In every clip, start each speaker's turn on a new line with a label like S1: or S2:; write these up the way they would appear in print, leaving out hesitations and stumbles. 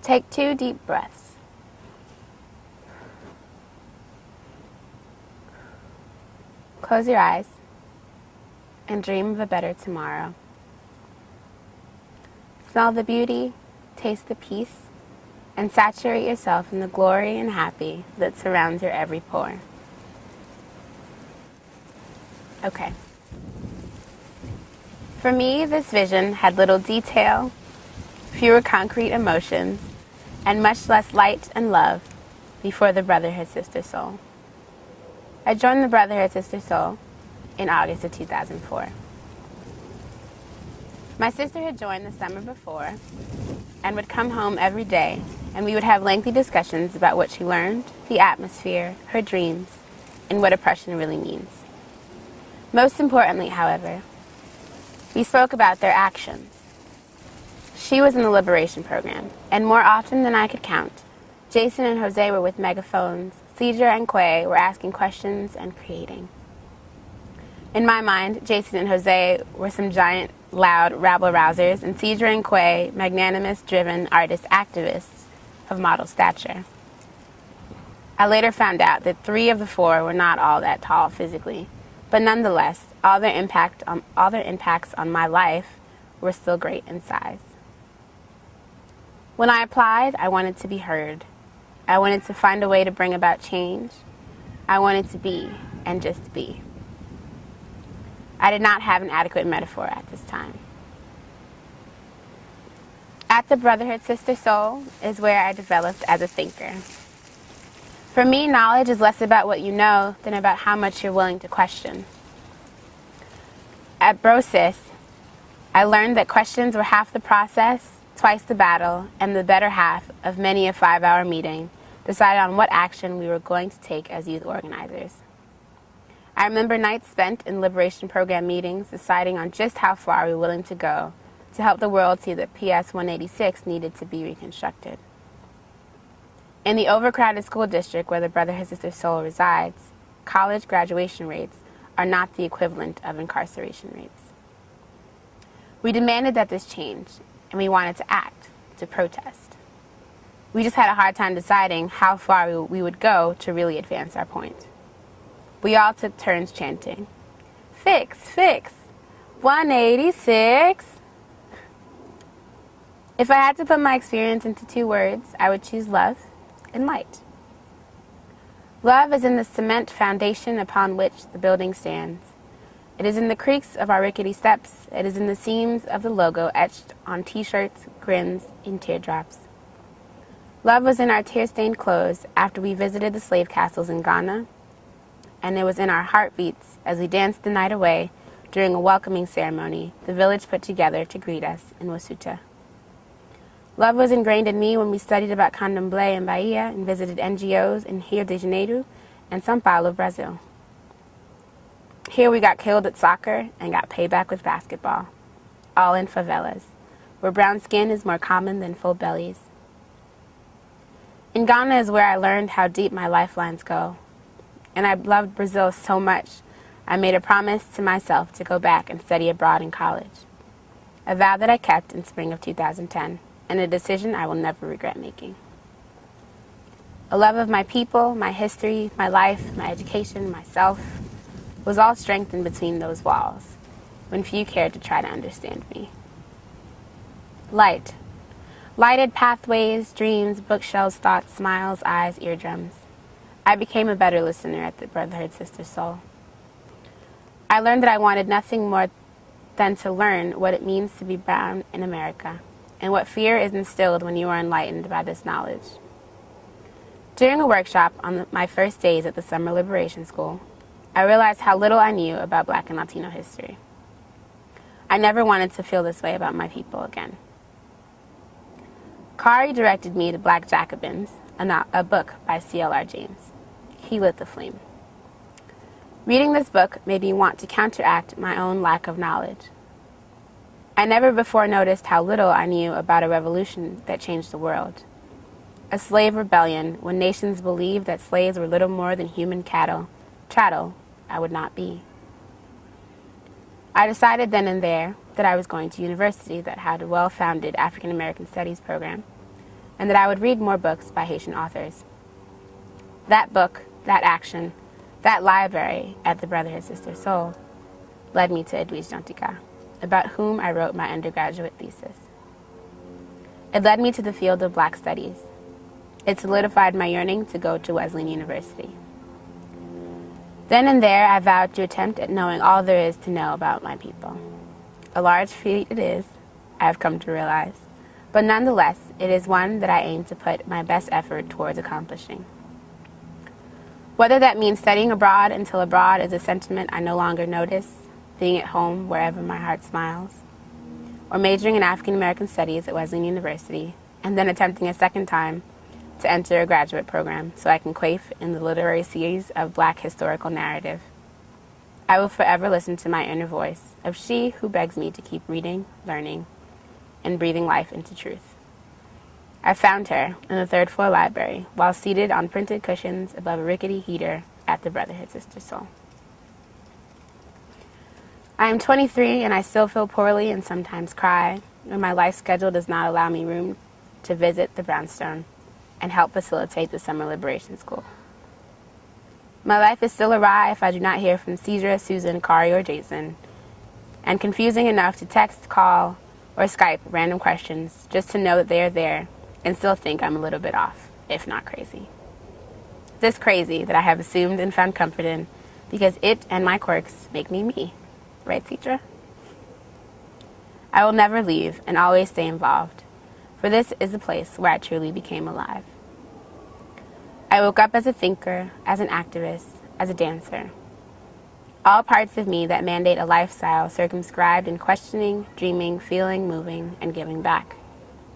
S1: Take 2 deep breaths. Close your eyes and dream of a better tomorrow. Smell the beauty, taste the peace, and saturate yourself in the glory and happy that surrounds your every pore. Okay. For me, this vision had little detail, fewer concrete emotions, and much less light and love before the Brotherhood Sister Soul. I joined the Brotherhood Sister Soul in August of 2004. My sister had joined the summer before and would come home every day, and we would have lengthy discussions about what she learned, the atmosphere, her dreams, and what oppression really means. Most importantly, however, we spoke about their actions. She was in the liberation program, and more often than I could count, Jason and Jose were with megaphones, Cedra and Quay were asking questions and creating. In my mind, Jason and Jose were some giant, loud rabble-rousers, and Cedra and Quay, magnanimous, driven artist activists of model stature. I later found out that 3 of the 4 were not all that tall physically, but nonetheless, all their impacts on my life were still great in size. When I applied, I wanted to be heard. I wanted to find a way to bring about change. I wanted to be, and just be. I did not have an adequate metaphor at this time. At the Brotherhood Sister Soul is where I developed as a thinker. For me, knowledge is less about what you know than about how much you're willing to question. At BroSis, I learned that questions were half the process, twice the battle, and the better half of many a 5-hour meeting decided on what action we were going to take as youth organizers. I remember nights spent in Liberation Program meetings deciding on just how far we were willing to go to help the world see that PS 186 needed to be reconstructed. In the overcrowded school district where the Brotherhood Sister Soul resides, college graduation rates are not the equivalent of incarceration rates. We demanded that this change, and we wanted to act, to protest. We just had a hard time deciding how far we would go to really advance our point. We all took turns chanting, "Fix, fix, 186. If I had to put my experience into 2 words, I would choose love and light. Love is in the cement foundation upon which the building stands. It is in the creaks of our rickety steps. It is in the seams of the logo etched on t-shirts, grins, and teardrops. Love was in our tear-stained clothes after we visited the slave castles in Ghana, and it was in our heartbeats as we danced the night away during a welcoming ceremony the village put together to greet us in Wasuta. Love was ingrained in me when we studied about candomblé in Bahia and visited NGOs in Rio de Janeiro and São Paulo, Brazil. Here we got killed at soccer and got payback with basketball, all in favelas, where brown skin is more common than full bellies. In Ghana is where I learned how deep my lifelines go, and I loved Brazil so much I made a promise to myself to go back and study abroad in college, a vow that I kept in spring of 2010, and a decision I will never regret making. A love of my people, my history, my life, my education, myself, was all strengthened between those walls, when few cared to try to understand me. Light. Lighted pathways, dreams, bookshelves, thoughts, smiles, eyes, eardrums. I became a better listener at the Brotherhood Sister Soul. I learned that I wanted nothing more than to learn what it means to be brown in America, and what fear is instilled when you are enlightened by this knowledge. During a workshop on my first days at the Summer Liberation School, I realized how little I knew about Black and Latino history. I never wanted to feel this way about my people again. Kari directed me to Black Jacobins, a book by C.L.R. James. He lit the flame. Reading this book made me want to counteract my own lack of knowledge. I never before noticed how little I knew about a revolution that changed the world. A slave rebellion when nations believed that slaves were little more than human chattel I would not be. I decided then and there that I was going to university that had a well-founded African American Studies program, and that I would read more books by Haitian authors. That book, that action, that library at the Brotherhood Sister Soul led me to Edwige Dantica, about whom I wrote my undergraduate thesis. It led me to the field of Black Studies. It solidified my yearning to go to Wesleyan University. Then and there, I vowed to attempt at knowing all there is to know about my people. A large feat it is, I have come to realize, but nonetheless, it is one that I aim to put my best effort towards accomplishing. Whether that means studying abroad until abroad is a sentiment I no longer notice, being at home wherever my heart smiles, or majoring in African American Studies at Wesleyan University, and then attempting a second time to enter a graduate program so I can quaff in the literary seas of Black historical narrative. I will forever listen to my inner voice of she who begs me to keep reading, learning, and breathing life into truth. I found her in the third floor library while seated on printed cushions above a rickety heater at the Brotherhood Sister Soul. I am 23 and I still feel poorly and sometimes cry when my life schedule does not allow me room to visit the brownstone and help facilitate the Summer Liberation School. My life is still awry if I do not hear from Cedra, Susan, Kari, or Jason, and confusing enough to text, call, or Skype random questions just to know that they are there and still think I'm a little bit off, if not crazy. This crazy that I have assumed and found comfort in because it and my quirks make me me. Right, Cedra? I will never leave and always stay involved, for this is the place where I truly became alive. I woke up as a thinker, as an activist, as a dancer. All parts of me that mandate a lifestyle circumscribed in questioning, dreaming, feeling, moving, and giving back.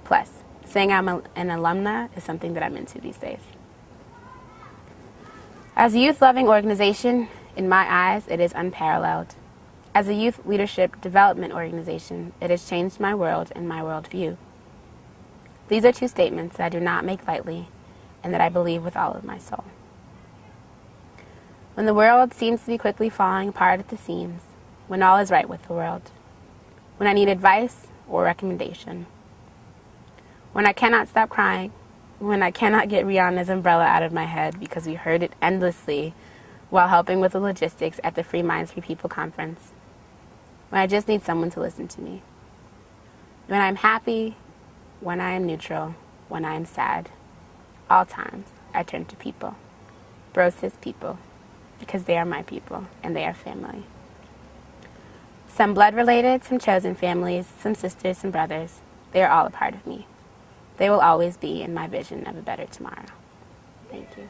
S1: Plus, saying I'm an alumna is something that I'm into these days. As a youth-loving organization, in my eyes, it is unparalleled. As a youth leadership development organization, it has changed my world and my worldview. These are two statements that I do not make lightly and that I believe with all of my soul. When the world seems to be quickly falling apart at the seams, when all is right with the world, when I need advice or recommendation, when I cannot stop crying, when I cannot get Rihanna's umbrella out of my head because we heard it endlessly while helping with the logistics at the Free Minds, Free People conference, when I just need someone to listen to me, when I'm happy, when I am neutral, when I am sad, all times I turn to people, cis people, because they are my people and they are family. Some blood related, some chosen families, some sisters, some brothers, they are all a part of me. They will always be in my vision of a better tomorrow. Thank you.